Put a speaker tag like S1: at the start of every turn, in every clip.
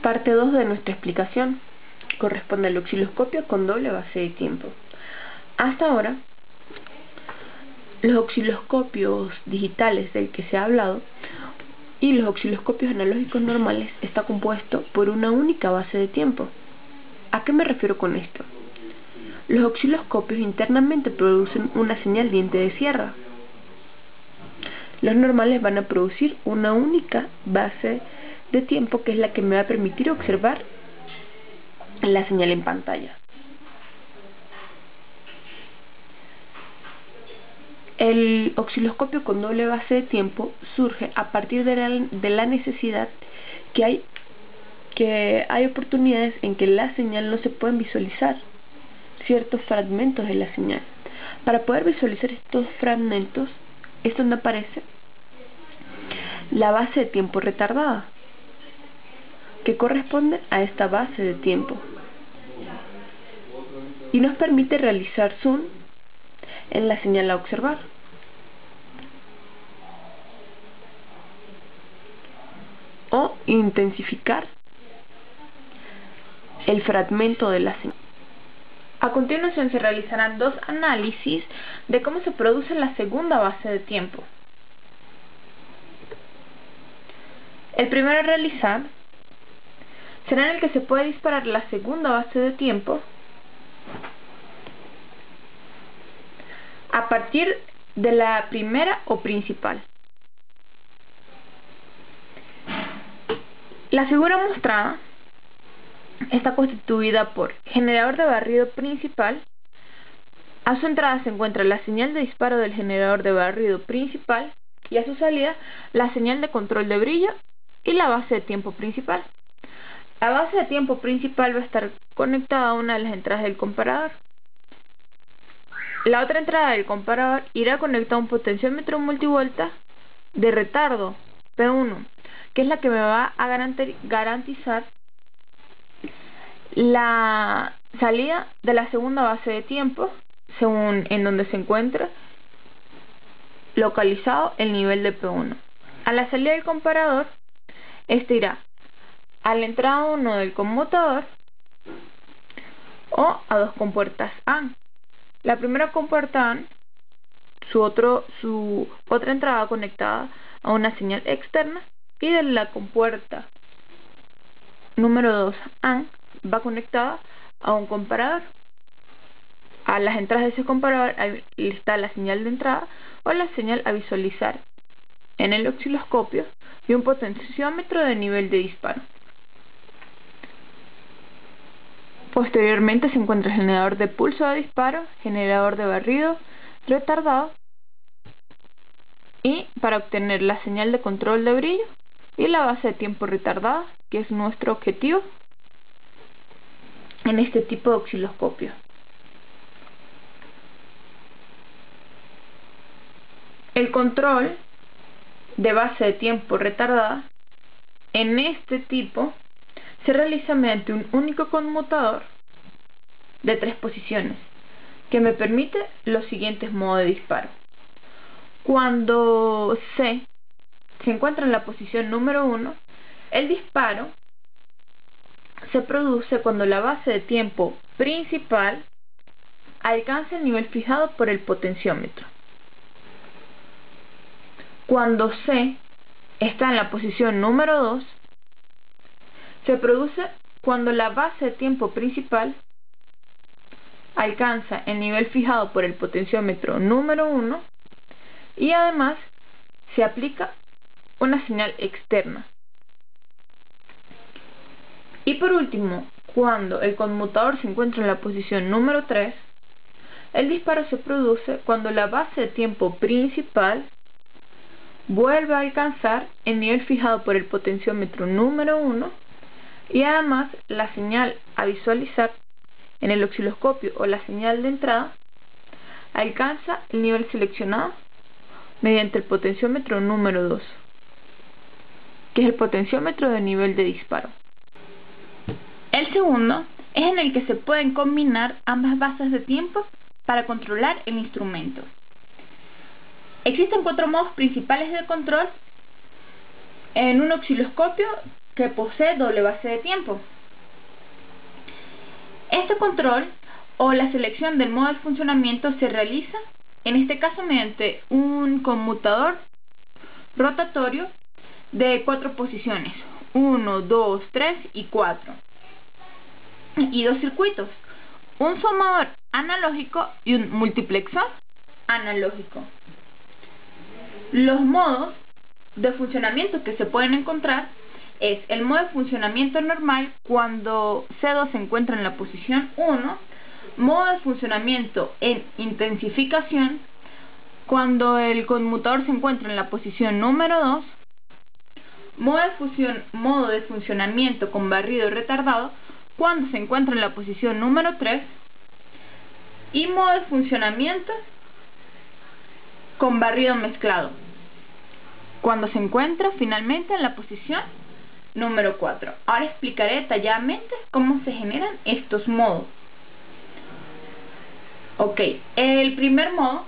S1: Parte 2 de nuestra explicación corresponde al osciloscopio con doble base de tiempo. Hasta ahora, los osciloscopios digitales del que se ha hablado y los osciloscopios analógicos normales está compuesto por una única base de tiempo. ¿A qué me refiero con esto? Los osciloscopios internamente producen una señal diente de sierra. Los normales van a producir una única base de tiempo que es la que me va a permitir observar la señal en pantalla. El osciloscopio con doble base de tiempo surge a partir de la necesidad que hay oportunidades en que la señal no se pueden visualizar ciertos fragmentos de la señal. Para poder visualizar estos fragmentos es donde aparece la base de tiempo retardada, que corresponde a esta base de tiempo y nos permite realizar zoom en la señal a observar. O intensificar el fragmento de la señal. A continuación se realizarán dos análisis de cómo se produce la segunda base de tiempo. El primero a realizar será en el que se puede disparar la segunda base de tiempo a partir de la primera o principal. La figura mostrada está constituida por generador de barrido principal. A su entrada se encuentra la señal de disparo del generador de barrido principal y a su salida la señal de control de brillo y la base de tiempo principal. La base de tiempo principal va a estar conectada a una de las entradas del comparador. La otra entrada del comparador irá conectada a un potenciómetro multivolta de retardo P1, que es la que me va a garantizar la salida de la segunda base de tiempo según en donde se encuentra localizado el nivel de P1. A la salida del comparador, este irá a la entrada 1 del conmutador o a dos compuertas AND. La primera compuerta AND, su otra entrada conectada a una señal externa, y de la compuerta número 2 AND va conectada a un comparador. A las entradas de ese comparador está la señal de entrada o la señal a visualizar en el osciloscopio y un potenciómetro de nivel de disparo. Posteriormente se encuentra el generador de pulso de disparo, generador de barrido retardado y para obtener la señal de control de brillo y la base de tiempo retardada, que es nuestro objetivo en este tipo de osciloscopio. El control de base de tiempo retardada en este tipo se realiza mediante un único conmutador de 3 posiciones que me permite los siguientes modos de disparo. Cuando C se encuentra en la posición número 1, el disparo se produce cuando la base de tiempo principal alcanza el nivel fijado por el potenciómetro. Cuando C está en la posición número 2, se produce cuando la base de tiempo principal alcanza el nivel fijado por el potenciómetro número 1 y además se aplica una señal externa. Y por último, cuando el conmutador se encuentra en la posición número 3, el disparo se produce cuando la base de tiempo principal vuelve a alcanzar el nivel fijado por el potenciómetro número 1 y además la señal a visualizar en el osciloscopio o la señal de entrada alcanza el nivel seleccionado mediante el potenciómetro número 2, que es el potenciómetro de nivel de disparo. El segundo es en el que se pueden combinar ambas bases de tiempo para controlar el instrumento. Existen 4 modos principales de control en un osciloscopio que posee doble base de tiempo. Este control o la selección del modo de funcionamiento se realiza, en este caso, mediante un conmutador rotatorio de 4 posiciones, 1, 2, 3 y 4, y 2 circuitos, un sumador analógico y un multiplexor analógico. Los modos de funcionamiento que se pueden encontrar es el modo de funcionamiento normal cuando C2 se encuentra en la posición 1, modo de funcionamiento en intensificación cuando el conmutador se encuentra en la posición número 2, modo de funcionamiento con barrido retardado cuando se encuentra en la posición número 3 y modo de funcionamiento con barrido mezclado cuando se encuentra finalmente en la posición número 4. Ahora explicaré detalladamente cómo se generan estos modos. Ok, el primer modo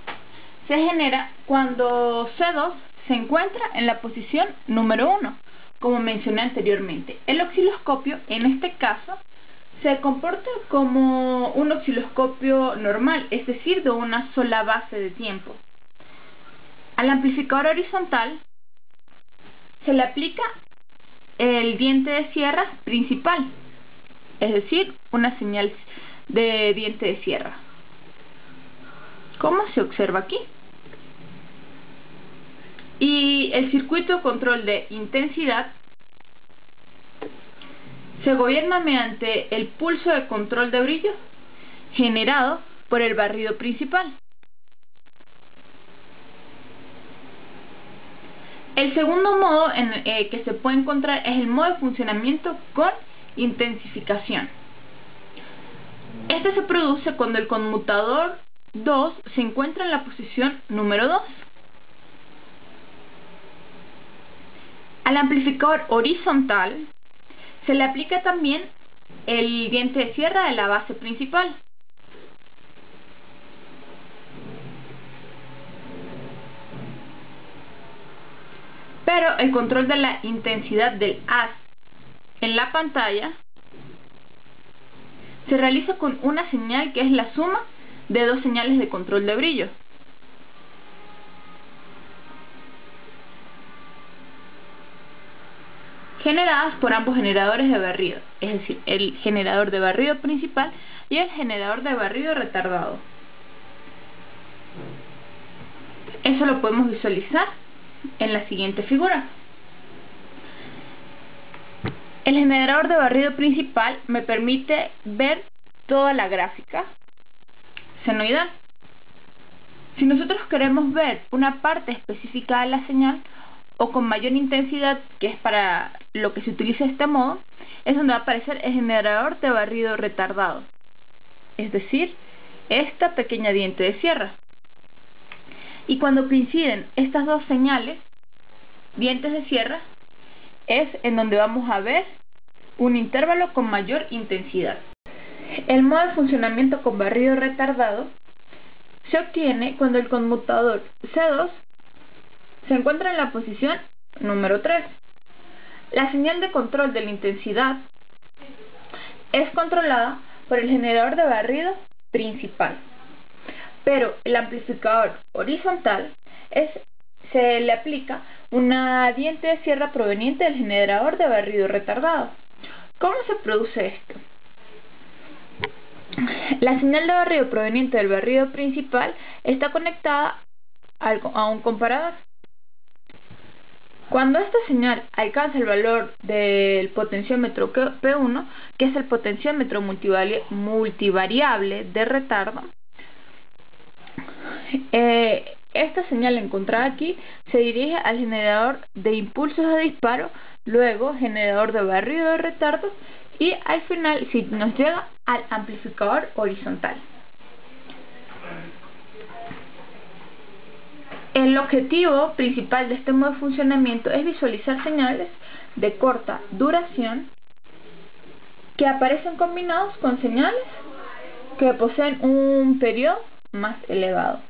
S1: se genera cuando C2 se encuentra en la posición número 1, como mencioné anteriormente. El osciloscopio, en este caso, se comporta como un osciloscopio normal, es decir, de una sola base de tiempo. Al amplificador horizontal se le aplica el diente de sierra principal, es decir, una señal de diente de sierra, como se observa aquí. Y el circuito de control de intensidad se gobierna mediante el pulso de control de brillo generado por el barrido principal. El segundo modo que se puede encontrar es el modo de funcionamiento con intensificación. Este se produce cuando el conmutador 2 se encuentra en la posición número 2. Al amplificador horizontal se le aplica también el diente de sierra de la base principal. Pero el control de la intensidad del haz en la pantalla se realiza con una señal que es la suma de dos señales de control de brillo. Generadas por ambos generadores de barrido, es decir, el generador de barrido principal y el generador de barrido retardado. Eso lo podemos visualizar en la siguiente figura. El generador de barrido principal me permite ver toda la gráfica senoidal. Si nosotros queremos ver una parte específica de la señal o con mayor intensidad, que es para lo que se utiliza este modo, es donde va a aparecer el generador de barrido retardado, es decir, esta pequeña diente de sierra. Y cuando coinciden estas dos señales, dientes de sierra, es en donde vamos a ver un intervalo con mayor intensidad. El modo de funcionamiento con barrido retardado se obtiene cuando el conmutador C2 se encuentra en la posición número 3. La señal de control de la intensidad es controlada por el generador de barrido principal, pero el amplificador horizontal se le aplica una diente de sierra proveniente del generador de barrido retardado. ¿Cómo se produce esto? La señal de barrido proveniente del barrido principal está conectada a un comparador. Cuando esta señal alcanza el valor del potenciómetro P1, que es el potenciómetro multivariable de retardo, esta señal encontrada aquí se dirige al generador de impulsos de disparo, luego generador de barrido de retardo y al final si nos llega al amplificador horizontal. El objetivo principal de este modo de funcionamiento es visualizar señales de corta duración que aparecen combinados con señales que poseen un periodo más elevado.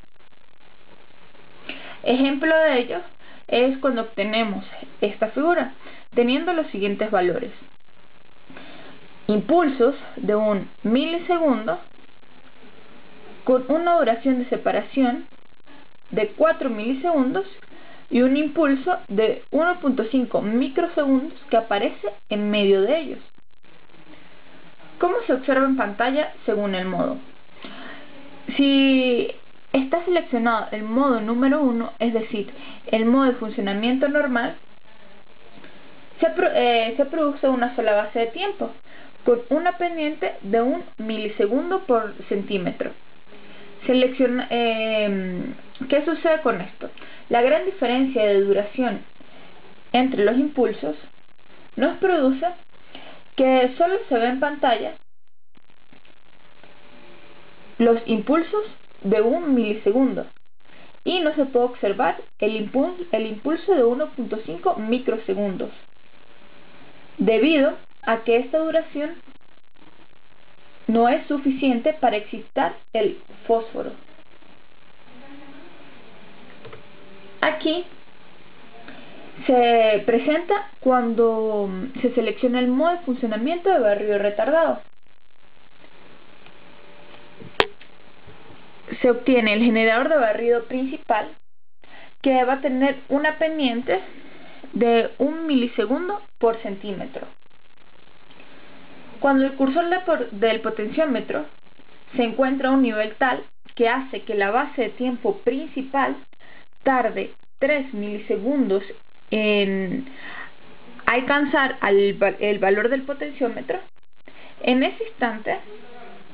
S1: Ejemplo de ello es cuando obtenemos esta figura. teniendo los siguientes valores: impulsos de 1 milisegundo con una duración de separación de 4 milisegundos y un impulso de 1.5 microsegundos que aparece en medio de ellos. ¿Cómo se observa en pantalla según el modo? Si está seleccionado el modo número 1, es decir, el modo de funcionamiento normal, se produce una sola base de tiempo, con una pendiente de 1 milisegundo por centímetro. ¿Qué sucede con esto? La gran diferencia de duración entre los impulsos nos produce que solo se ve en pantalla los impulsos de 1 milisegundo y no se puede observar el impulso de 1.5 microsegundos, debido a que esta duración no es suficiente para excitar el fósforo. Aquí se presenta cuando se selecciona el modo de funcionamiento de barrido retardado. Se obtiene el generador de barrido principal, que va a tener una pendiente de 1 milisegundo por centímetro. Cuando el cursor del potenciómetro se encuentra a un nivel tal que hace que la base de tiempo principal tarde 3 milisegundos en alcanzar el valor del potenciómetro, en ese instante,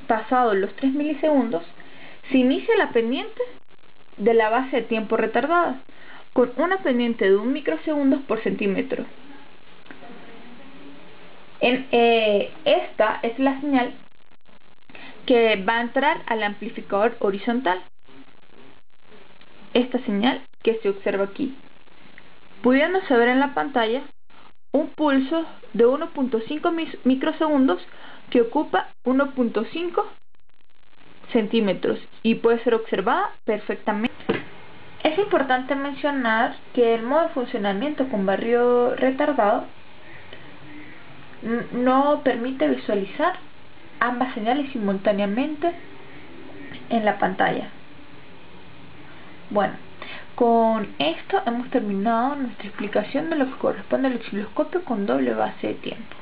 S1: pasados los 3 milisegundos, se inicia la pendiente de la base de tiempo retardada, con una pendiente de 1 microsegundos por centímetro. Esta es la señal que va a entrar al amplificador horizontal. Esta señal que se observa aquí, pudiéndose ver en la pantalla un pulso de 1.5 microsegundos que ocupa 1.5 centímetros y puede ser observada perfectamente. Es importante mencionar que el modo de funcionamiento con barrido retardado no permite visualizar ambas señales simultáneamente en la pantalla. Bueno, con esto hemos terminado nuestra explicación de lo que corresponde al osciloscopio con doble base de tiempo.